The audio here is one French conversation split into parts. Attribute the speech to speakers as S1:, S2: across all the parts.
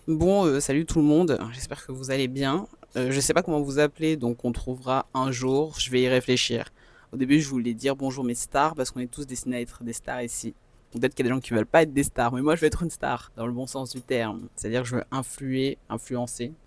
S1: Bon, salut tout le monde, j'espère que vous allez bien. Je sais pas comment vous appeler, donc on trouvera un jour, je vais y réfléchir. Au début, je voulais dire bonjour mes stars, parce qu'on est tous destinés à être des stars ici. Peut-être qu'il y a des gens qui veulent pas être des stars, mais moi je veux être une star, dans le bon sens du terme. C'est-à-dire que je veux influencer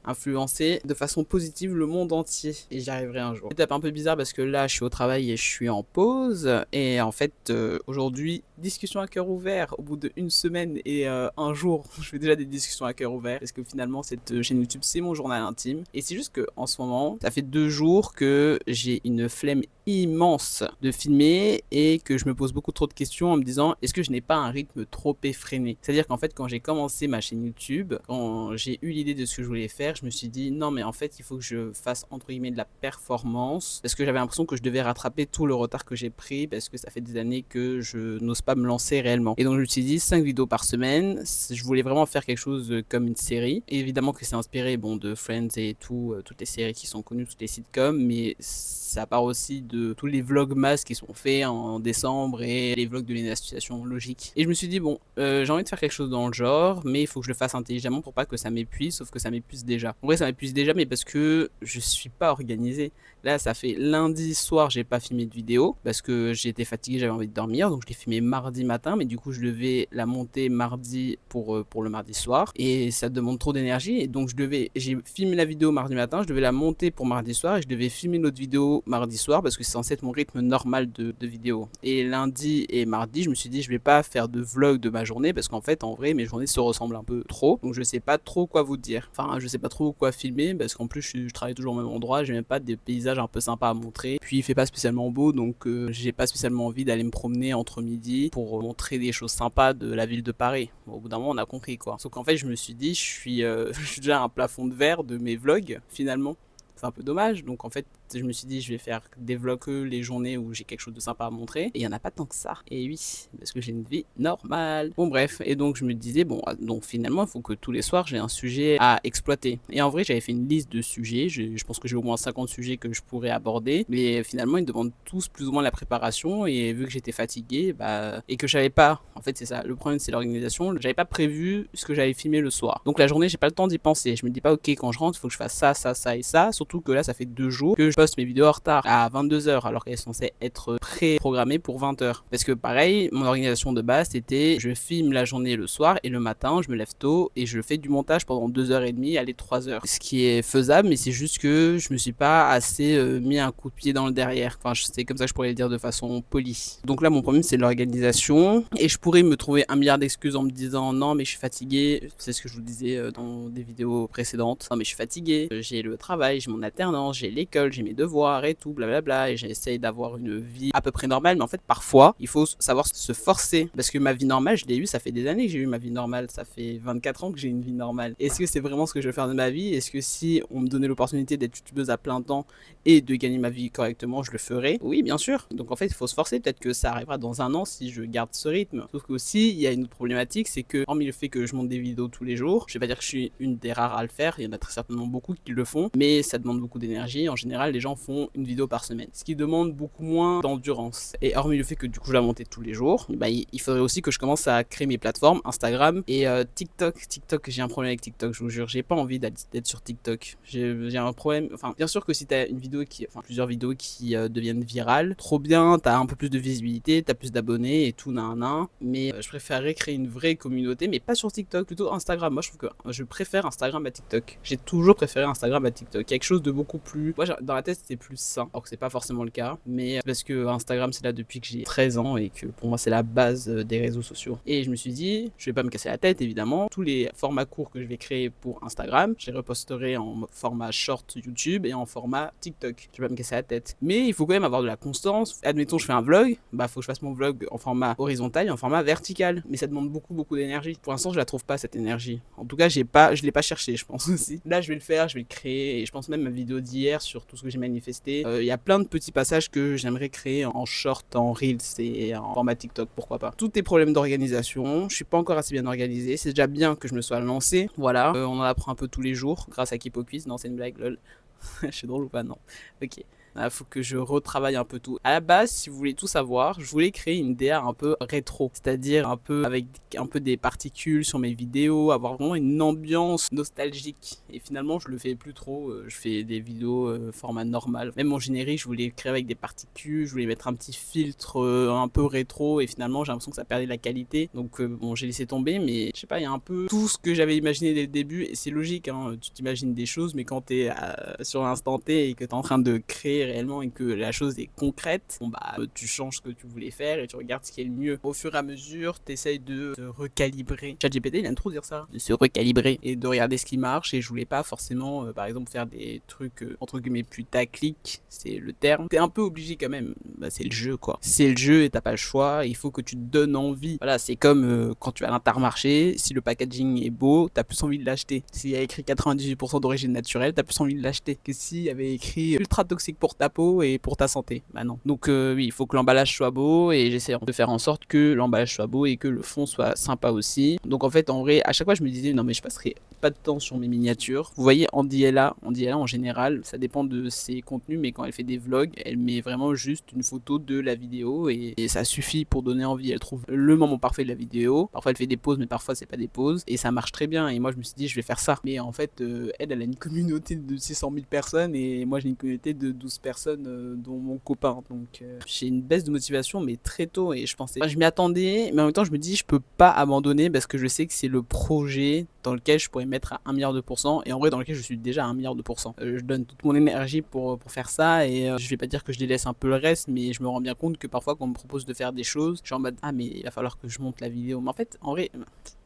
S1: de façon positive le monde entier, et j'y arriverai un jour. Étape un peu bizarre parce que là je suis au travail et je suis en pause, et en fait aujourd'hui, discussion à cœur ouvert, au bout d'une semaine et un jour, je fais déjà des discussions à cœur ouvert, parce que finalement cette chaîne YouTube c'est mon journal intime, et c'est juste que en ce moment, ça fait 2 jours que j'ai une flemme immense de filmer et que je me pose beaucoup trop de questions en me disant est-ce que je n'ai pas un rythme trop effréné. C'est-à-dire qu'en fait quand j'ai commencé ma chaîne YouTube, quand j'ai eu l'idée de ce que je voulais faire, je me suis dit non mais en fait il faut que je fasse entre guillemets de la performance parce que j'avais l'impression que je devais rattraper tout le retard que j'ai pris parce que ça fait des années que je n'ose pas me lancer réellement. Et donc je me suis dit 5 vidéos par semaine, je voulais vraiment faire quelque chose comme une série. Et évidemment que c'est inspiré de Friends et tout, toutes les séries qui sont connues, toutes les sitcoms, mais ça part aussi de tous les vlogmas qui sont faits en décembre et les vlogs de l'initiation logique. Et je me suis dit, bon, j'ai envie de faire quelque chose dans le genre, mais il faut que je le fasse intelligemment pour pas que ça m'épuise, sauf que ça m'épuise déjà. En vrai, ça m'épuise déjà, mais parce que je suis pas organisé. Là, ça fait lundi soir, j'ai pas filmé de vidéo parce que j'étais fatigué, j'avais envie de dormir, donc je l'ai filmé mardi matin, mais du coup, je devais la monter mardi pour le mardi soir et ça demande trop d'énergie. Et donc, j'ai filmé la vidéo mardi matin, je devais la monter pour mardi soir et je devais filmer l'autre vidéo mardi soir parce que c'est censé être mon rythme normal de vidéo. Et lundi et mardi, je me suis dit, je vais pas faire de vlog de ma journée parce qu'en fait, en vrai, mes journées se ressemblent un peu trop. Donc, je sais pas trop quoi vous dire. Enfin, je sais pas trop quoi filmer parce qu'en plus, je travaille toujours au même endroit, j'ai même pas des paysages un peu sympas à montrer. Puis, il fait pas spécialement beau, donc j'ai pas spécialement envie d'aller me promener entre midi pour montrer des choses sympas de la ville de Paris. Bon, au bout d'un moment, on a compris quoi. Sauf qu'en fait, je me suis dit, je suis déjà à un plafond de verre de mes vlogs finalement. C'est un peu dommage. Donc en fait, je me suis dit, je vais faire des vlogs que les journées où j'ai quelque chose de sympa à montrer. Et il n'y en a pas tant que ça. Et oui, parce que j'ai une vie normale. Bon bref, et donc je me disais, bon, donc finalement, il faut que tous les soirs, j'ai un sujet à exploiter. Et en vrai, j'avais fait une liste de sujets. Je pense que j'ai au moins 50 sujets que je pourrais aborder. Mais finalement, ils demandent tous plus ou moins la préparation. Et vu que j'étais fatigué, et que je savais pas, en fait, c'est ça. Le problème, c'est l'organisation. J'avais pas prévu ce que j'allais filmer le soir. Donc la journée, j'ai pas le temps d'y penser. Je me dis pas, ok, quand je rentre, il faut que je fasse ça, ça, ça et ça. Surtout que là, ça fait 2 jours que je poste mes vidéos en retard à 22 h alors qu'elles sont censées être pré-programmées pour 20 h. Parce que pareil, mon organisation de base c'était je filme la journée le soir et le matin je me lève tôt et je fais du montage pendant 2 h 30, allez 3 h. Ce qui est faisable, mais c'est juste que je me suis pas assez mis un coup de pied dans le derrière. Enfin, c'est comme ça que je pourrais le dire de façon polie. Donc là, mon problème c'est l'organisation et je pourrais me trouver un milliard d'excuses en me disant non, mais je suis fatigué. C'est ce que je vous disais dans des vidéos précédentes. Non, mais je suis fatigué, j'ai le travail, j'ai mon alternance, j'ai l'école, j'ai mes devoirs et tout, blablabla, et j'essaye d'avoir une vie à peu près normale, mais en fait, parfois, il faut savoir se forcer, parce que ma vie normale, je l'ai eu, ça fait des années que j'ai eu ma vie normale, ça fait 24 ans que j'ai une vie normale. Est-ce que c'est vraiment ce que je veux faire de ma vie? Est-ce que si on me donnait l'opportunité d'être youtubeuse à plein temps et de gagner ma vie correctement, je le ferais? Oui, bien sûr. Donc en fait, il faut se forcer, peut-être que ça arrivera dans un an si je garde ce rythme. Sauf qu'aussi, il y a une autre problématique, c'est que, hormis le fait que je monte des vidéos tous les jours, je vais pas dire que je suis une des rares à le faire, il y en a très certainement beaucoup qui le font, mais ça demande beaucoup d'énergie. En général, les gens font une vidéo par semaine, ce qui demande beaucoup moins d'endurance. Et hormis le fait que du coup je la monte tous les jours, il faudrait aussi que je commence à créer mes plateformes Instagram et TikTok. TikTok, j'ai un problème avec TikTok, je vous jure, j'ai pas envie d'être sur TikTok. J'ai un problème. Enfin, bien sûr que si t'as plusieurs vidéos qui deviennent virales, trop bien, t'as un peu plus de visibilité, t'as plus d'abonnés et tout, nan. Mais je préférerais créer une vraie communauté, mais pas sur TikTok, plutôt Instagram. Moi, je trouve que je préfère Instagram à TikTok. J'ai toujours préféré Instagram à TikTok. Quelque chose de beaucoup plus. Moi, dans la tête, c'est plus sain. Alors que c'est pas forcément le cas. Mais parce que Instagram, c'est là depuis que j'ai 13 ans et que pour moi, c'est la base des réseaux sociaux. Et je me suis dit, je vais pas me casser la tête, évidemment. Tous les formats courts que je vais créer pour Instagram, je les reposterai en format short YouTube et en format TikTok. Je vais pas me casser la tête. Mais il faut quand même avoir de la constance. Admettons, je fais un vlog, faut que je fasse mon vlog en format horizontal et en format vertical. Mais ça demande beaucoup d'énergie. Pour l'instant, je la trouve pas, cette énergie. En tout cas, je l'ai pas cherché, je pense aussi. Là, je vais le faire, je vais le créer. Et je pense même ma vidéo d'hier sur tout ce que j'ai manifesté. Il y a plein de petits passages que j'aimerais créer en short, en reels et en format TikTok, pourquoi pas. Tout est problème d'organisation. Je suis pas encore assez bien organisé. C'est déjà bien que je me sois lancé. Voilà. On en apprend un peu tous les jours grâce à Kipo Quiz. Non, c'est une blague, lol. Je suis drôle ou pas? Non. Ok. Il faut que je retravaille un peu tout. À la base, si vous voulez tout savoir, je voulais créer une DR un peu rétro, c'est-à-dire un peu avec un peu des particules sur mes vidéos, avoir vraiment une ambiance nostalgique. Et finalement, je le fais plus trop. Je fais des vidéos format normal. Même mon générique, je voulais créer avec des particules, je voulais mettre un petit filtre un peu rétro, et finalement, j'ai l'impression que ça perdait de la qualité. Donc bon, j'ai laissé tomber, mais je sais pas, il y a un peu tout ce que j'avais imaginé dès le début, et c'est logique, hein, tu t'imagines des choses, mais quand t'es sur l'instant T et que t'es en train de créer réellement et que la chose est concrète, bon bah tu changes ce que tu voulais faire et tu regardes ce qui est le mieux. Au fur et à mesure, t'essayes de te recalibrer. ChatGPT, il aime trop dire ça, de se recalibrer et de regarder ce qui marche, et je voulais pas forcément, par exemple, faire des trucs entre guillemets putaclic, c'est le terme. T'es un peu obligé quand même, bah, c'est le jeu quoi. C'est le jeu et t'as pas le choix, il faut que tu te donnes envie. Voilà, c'est comme quand tu vas à l'Intermarché, si le packaging est beau, t'as plus envie de l'acheter. S'il y a écrit 98% d'origine naturelle, t'as plus envie de l'acheter que s'il y avait écrit ultra toxique pour ta peau et pour ta santé. Bah non. Donc oui, il faut que l'emballage soit beau, et j'essaie de faire en sorte que l'emballage soit beau et que le fond soit sympa aussi. Donc en fait, en vrai, à chaque fois je me disais non mais je passerai pas de temps sur mes miniatures. Vous voyez Andiella en général, ça dépend de ses contenus, mais quand elle fait des vlogs, elle met vraiment juste une photo de la vidéo, et ça suffit pour donner envie. Elle trouve le moment parfait de la vidéo. Parfois elle fait des pauses, mais parfois c'est pas des pauses, et ça marche très bien. Et moi je me suis dit je vais faire ça. Mais en fait, elle a une communauté de 600 000 personnes, et moi j'ai une communauté de 12 personnes, dont mon copain. Donc j'ai une baisse de motivation, mais très tôt, et je pensais, je m'y attendais, mais en même temps je me dis je peux pas abandonner parce que je sais que c'est le projet dans lequel je pourrais mettre à 1 milliard de pourcents, et en vrai dans lequel je suis déjà à 1 milliard de pourcents. Je donne toute mon énergie pour faire ça, et je vais pas dire que je délaisse un peu le reste, mais je me rends bien compte que parfois quand on me propose de faire des choses, je suis en mode ah mais il va falloir que je monte la vidéo. Mais en fait, en vrai,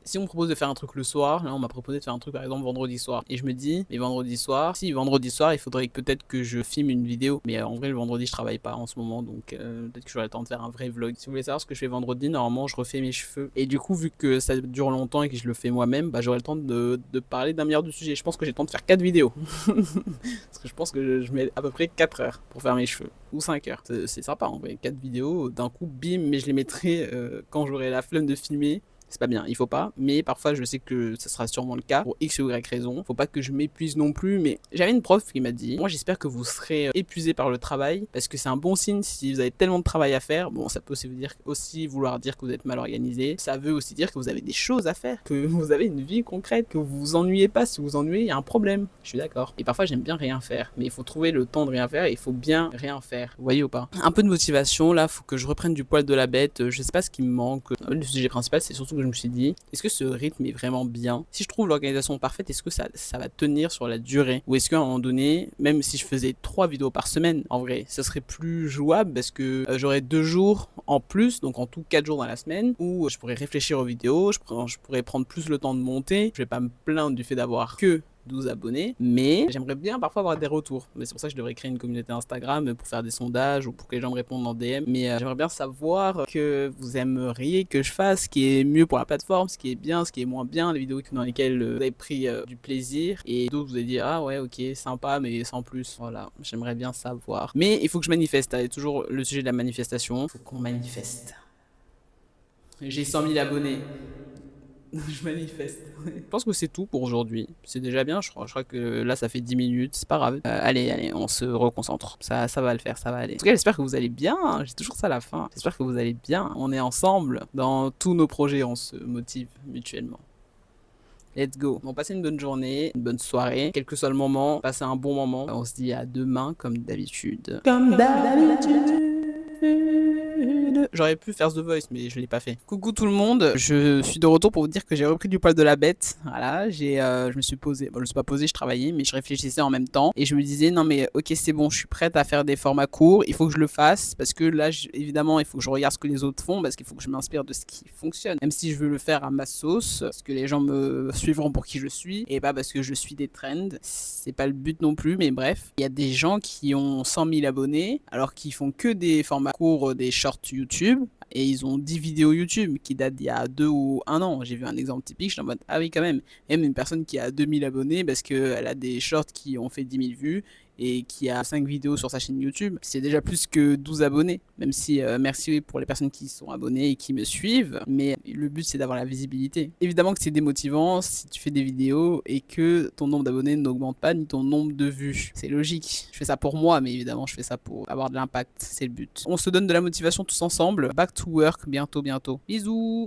S1: si on me propose de faire un truc le soir, là on m'a proposé de faire un truc par exemple vendredi soir, et je me dis, mais vendredi soir, si vendredi soir il faudrait peut-être que je filme une vidéo, mais en vrai le vendredi je travaille pas en ce moment, donc peut-être que j'aurai le temps de faire un vrai vlog. Si vous voulez savoir ce que je fais vendredi, normalement je refais mes cheveux, et du coup vu que ça dure longtemps et que je le fais moi-même, bah j'aurai le temps de parler d'un milliard de sujets. Je pense que j'ai le temps de faire 4 vidéos. Parce que je pense que je mets à peu près 4 heures pour faire mes cheveux, ou 5 heures. C'est sympa en vrai, 4 vidéos d'un coup, bim, mais je les mettrai quand j'aurai la flemme de filmer. C'est pas bien, il faut pas, mais parfois je sais que ça sera sûrement le cas pour X ou Y raison. Faut pas que je m'épuise non plus, mais j'avais une prof qui m'a dit, moi j'espère que vous serez épuisé par le travail, parce que c'est un bon signe si vous avez tellement de travail à faire. Bon, ça peut aussi vouloir dire que vous êtes mal organisé, ça veut aussi dire que vous avez des choses à faire, que vous avez une vie concrète, que vous vous ennuyez pas. Si vous vous ennuyez, il y a un problème, je suis d'accord. Et parfois j'aime bien rien faire, mais il faut trouver le temps de rien faire, et il faut bien rien faire, vous voyez ou pas. Un peu de motivation, là, faut que je reprenne du poil de la bête, je sais pas ce qui me manque. Le sujet principal, c'est surtout que je me suis dit, est-ce que ce rythme est vraiment bien? Si je trouve l'organisation parfaite, est-ce que ça va tenir sur la durée? Ou est-ce qu'à un moment donné, même si je faisais 3 vidéos par semaine, en vrai, ça serait plus jouable, parce que j'aurais 2 jours en plus, donc en tout 4 jours dans la semaine, où je pourrais réfléchir aux vidéos, je pourrais prendre plus le temps de monter, je vais pas me plaindre du fait d'avoir que 12 abonnés, mais j'aimerais bien parfois avoir des retours. Mais c'est pour ça que je devrais créer une communauté Instagram pour faire des sondages ou pour que les gens me répondent en DM. Mais j'aimerais bien savoir que vous aimeriez que je fasse, ce qui est mieux pour la plateforme, ce qui est bien, ce qui est moins bien, les vidéos dans lesquelles vous avez pris du plaisir, et d'autres vous avez dit ah ouais ok sympa mais sans plus. Voilà, j'aimerais bien savoir. Mais il faut que je manifeste, c'est toujours le sujet de la manifestation. Il faut qu'on manifeste. J'ai 100 000 abonnés. Je manifeste. Je pense que c'est tout pour aujourd'hui. C'est déjà bien, je crois que là ça fait 10 minutes, c'est pas grave. Allez, on se reconcentre. Ça va le faire, ça va aller. En tout cas, j'espère que vous allez bien. J'ai toujours ça à la fin. J'espère que vous allez bien. On est ensemble dans tous nos projets, on se motive mutuellement. Let's go. Bon, passez une bonne journée, une bonne soirée, quel que soit le moment, passez un bon moment. On se dit à demain comme d'habitude. Comme d'habitude. J'aurais pu faire The Voice, mais je l'ai pas fait. Coucou tout le monde, je suis de retour pour vous dire que j'ai repris du poil de la bête. Voilà, je me suis posé, bon je me suis pas posé, je travaillais, mais je réfléchissais en même temps, et je me disais non mais ok c'est bon, je suis prête à faire des formats courts, il faut que je le fasse, parce que là évidemment il faut que je regarde ce que les autres font, parce qu'il faut que je m'inspire de ce qui fonctionne, même si je veux le faire à ma sauce, parce que les gens me suivront pour qui je suis, et pas parce que je suis des trends, c'est pas le but non plus, mais bref, il y a des gens qui ont 100 000 abonnés, alors qu'ils font que des formats courts, des shorts YouTube, et ils ont 10 vidéos YouTube qui datent d'il y a 2 ou 1 an. J'ai vu un exemple typique, je suis en mode ah oui quand même, une personne qui a 2000 abonnés parce qu'elle a des shorts qui ont fait 10 000 vues, et qui a 5 vidéos sur sa chaîne YouTube, c'est déjà plus que 12 abonnés. Même si merci pour les personnes qui sont abonnées et qui me suivent, mais le but c'est d'avoir la visibilité. Évidemment que c'est démotivant si tu fais des vidéos et que ton nombre d'abonnés n'augmente pas ni ton nombre de vues. C'est logique. Je fais ça pour moi, mais évidemment je fais ça pour avoir de l'impact, c'est le but. On se donne de la motivation tous ensemble. Back to work bientôt. Bisous.